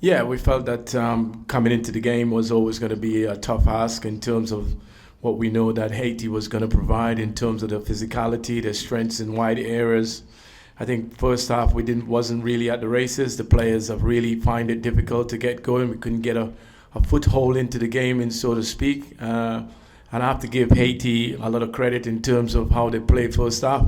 Yeah, we felt that coming into the game was always going to be a tough ask in terms of what we know that Haiti was going to provide in terms of the physicality, the strengths in wide areas. I think first half we didn't wasn't really at the races. The players have really find it difficult to get going. We couldn't get a foothold into the game, and so to speak. And I have to give Haiti a lot of credit in terms of how they played first half.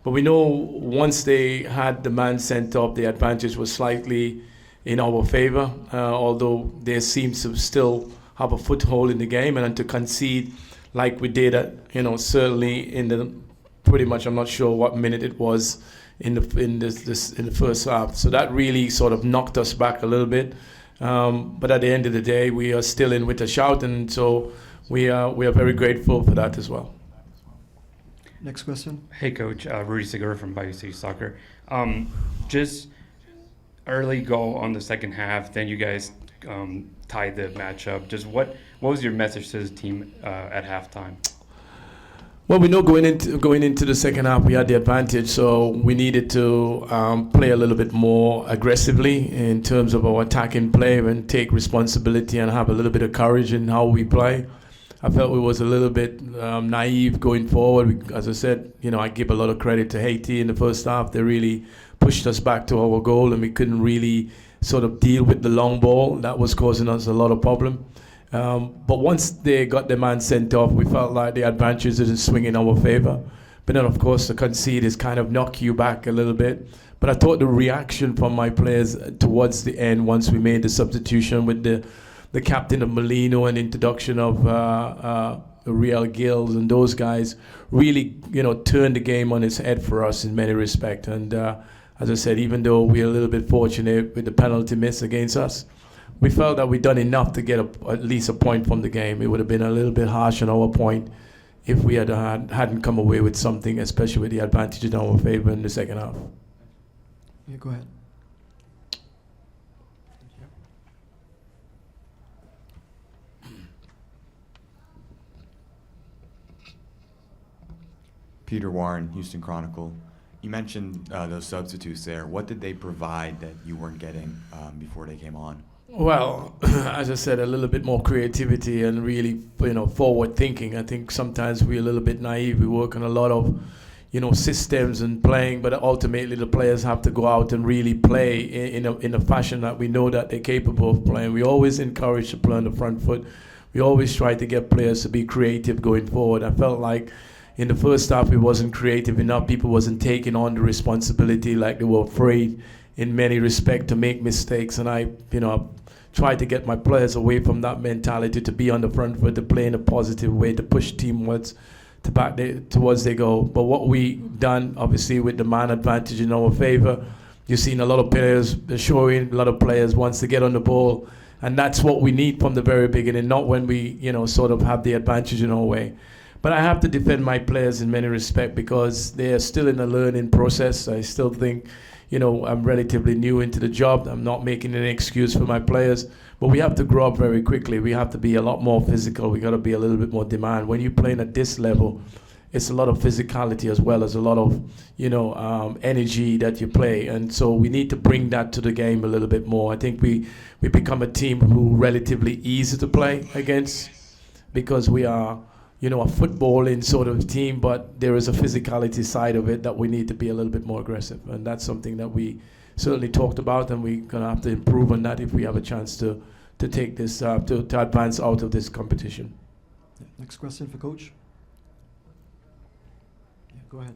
But we know once they had the man sent off, the advantage was slightly in our favor, although they seem to still have a foothold in the game, and to concede like we did, certainly in the pretty much, I'm not sure what minute it was in the first half. So that really sort of knocked us back a little bit. But at the end of the day, we are still in with a shout, and so we are very grateful for that as well. Next question. Hey, Coach. Rudy Segura from Bayou City Soccer. Just early goal on the second half, then you guys tied the matchup. Just what was your message to the team at halftime? Well, we know going into the second half, we had the advantage, so we needed to play a little bit more aggressively in terms of our attacking play and take responsibility and have a little bit of courage in how we play. I felt we was a little bit naive going forward. As I said, I give a lot of credit to Haiti in the first half. They really pushed us back to our goal, and we couldn't really sort of deal with the long ball. That was causing us a lot of problem. But once they got the man sent off, we felt like the advantage didn't swing in our favor. But then, of course, the concede is kind of knock you back a little bit. But I thought the reaction from my players towards the end, once we made the substitution with the captain of Molino and introduction of Real Gills and those guys, really, turned the game on its head for us in many respects. And as I said, even though we're a little bit fortunate with the penalty miss against us, we felt that we'd done enough to get at least a point from the game. It would have been a little bit harsh on our point if we hadn't come away with something, especially with the advantage in our favor in the second half. Yeah, go ahead. Peter Warren, Houston Chronicle. You mentioned those substitutes there. What did they provide that you weren't getting before they came on? Well, as I said, a little bit more creativity and really, forward thinking. I think sometimes we're a little bit naive. We work on a lot of, systems and playing, but ultimately the players have to go out and really play in a fashion that we know that they're capable of playing. We always encourage to play on the front foot. We always try to get players to be creative going forward. I felt like in the first half we wasn't creative enough. People wasn't taking on the responsibility, like they were afraid in many respects to make mistakes. And I try to get my players away from that mentality, to be on the front foot, to play in a positive way, to push teamwork towards their goal. But what we done, obviously, with the man advantage in our favor, you've seen a lot of players showing, a lot of players wants to get on the ball, and that's what we need from the very beginning, not when we, sort of have the advantage in our way. But I have to defend my players in many respects because they are still in a learning process. I still think, I'm relatively new into the job. I'm not making an excuse for my players, but we have to grow up very quickly. We have to be a lot more physical. We got to be a little bit more demand. When you're playing at this level, it's a lot of physicality as well as a lot of, energy that you play. And so we need to bring that to the game a little bit more. I think we become a team who relatively easy to play against because we are, a footballing sort of team, but there is a physicality side of it that we need to be a little bit more aggressive. And that's something that we certainly talked about, and we're going to have to improve on that if we have a chance to take this, to advance out of this competition. Next question for Coach. Yeah, go ahead.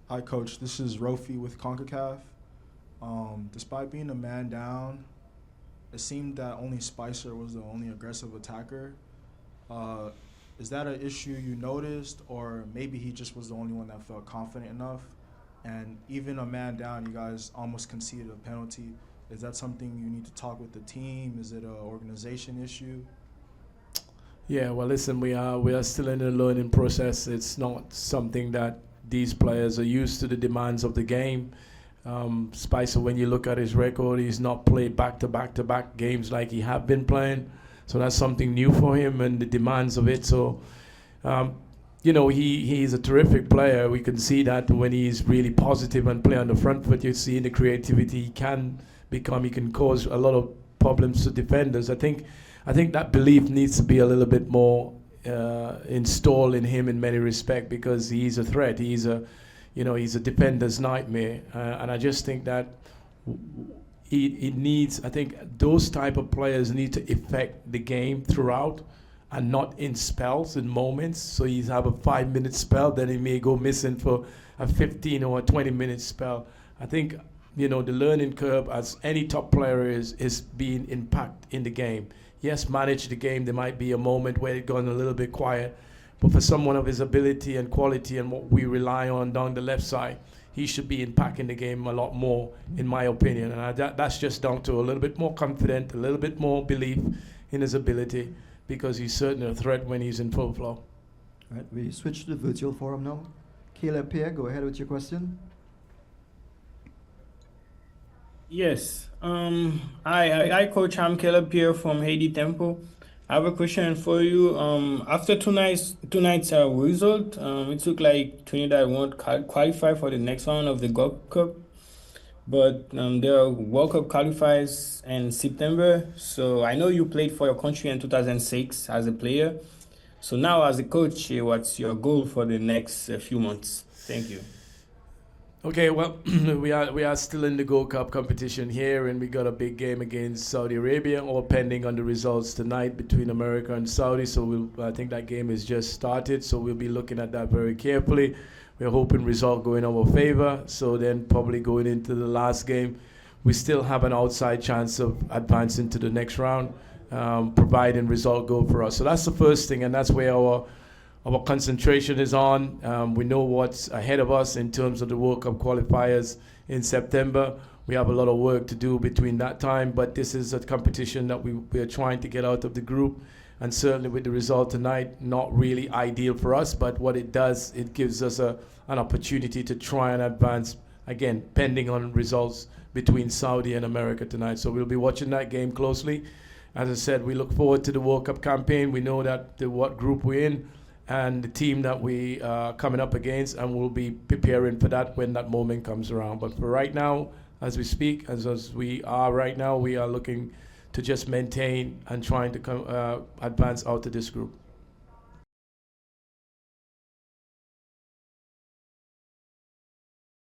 Hi, Coach. This is Rofi with Concacaf. Despite being a man down, it seemed that only Spicer was the only aggressive attacker. Is that an issue you noticed, or maybe he just was the only one that felt confident enough? And even a man down, you guys almost conceded a penalty. Is that something you need to talk with the team? Is it an organization issue? Yeah, well, listen, we are still in the learning process. It's not something that these players are used to, the demands of the game. Spicer, when you look at his record, he's not played back-to-back games like he have been playing. So that's something new for him and the demands of it. So, he's a terrific player. We can see that when he's really positive and play on the front foot, you see in the creativity he can cause a lot of problems to defenders. I think that belief needs to be a little bit more installed in him in many respects, because he's a threat. He's a defender's nightmare, and I just think that he needs. I think those type of players need to affect the game throughout, and not in spells, in moments. So he's have a 5-minute spell, then he may go missing for a 15 or a 20-minute spell. I think the learning curve, as any top player is being impact in the game. Yes, manage the game. There might be a moment where it's gone a little bit quiet, but for someone of his ability and quality and what we rely on down the left side, he should be impacting the game a lot more, in my opinion. And that's just down to a little bit more confident, a little bit more belief in his ability, because he's certainly a threat when he's in full flow. All right, we switch to the virtual forum now. Caleb Pierre, go ahead with your question. Yes. Hi, Coach. I'm Caleb Pierre from Haiti Temple. I have a question for you. After tonight's result, it looked like Trinidad won't qualify for the next round of the Gold Cup, but there are World Cup qualifiers in September. So I know you played for your country in 2006 as a player. So now as a coach, what's your goal for the next few months? Thank you. Okay, well, we are still in the Gold Cup competition here, and we got a big game against Saudi Arabia, all pending on the results tonight between America and Saudi. So I think that game is just started, so we'll be looking at that very carefully. We're hoping result go in our favor. So then probably going into the last game, we still have an outside chance of advancing to the next round, providing result go for us. So that's the first thing, and that's where our concentration is on. We know what's ahead of us in terms of the World Cup qualifiers in September. We have a lot of work to do between that time, but this is a competition that we are trying to get out of the group. And certainly with the result tonight, not really ideal for us, but what it does, it gives us an opportunity to try and advance, again, pending on results between Saudi and America tonight. So we'll be watching that game closely. As I said, we look forward to the World Cup campaign. We know that what group we're in and the team that we are coming up against, and we'll be preparing for that when that moment comes around. But for right now, as we speak, as we are right now, we are looking to just maintain and trying to advance out of this group.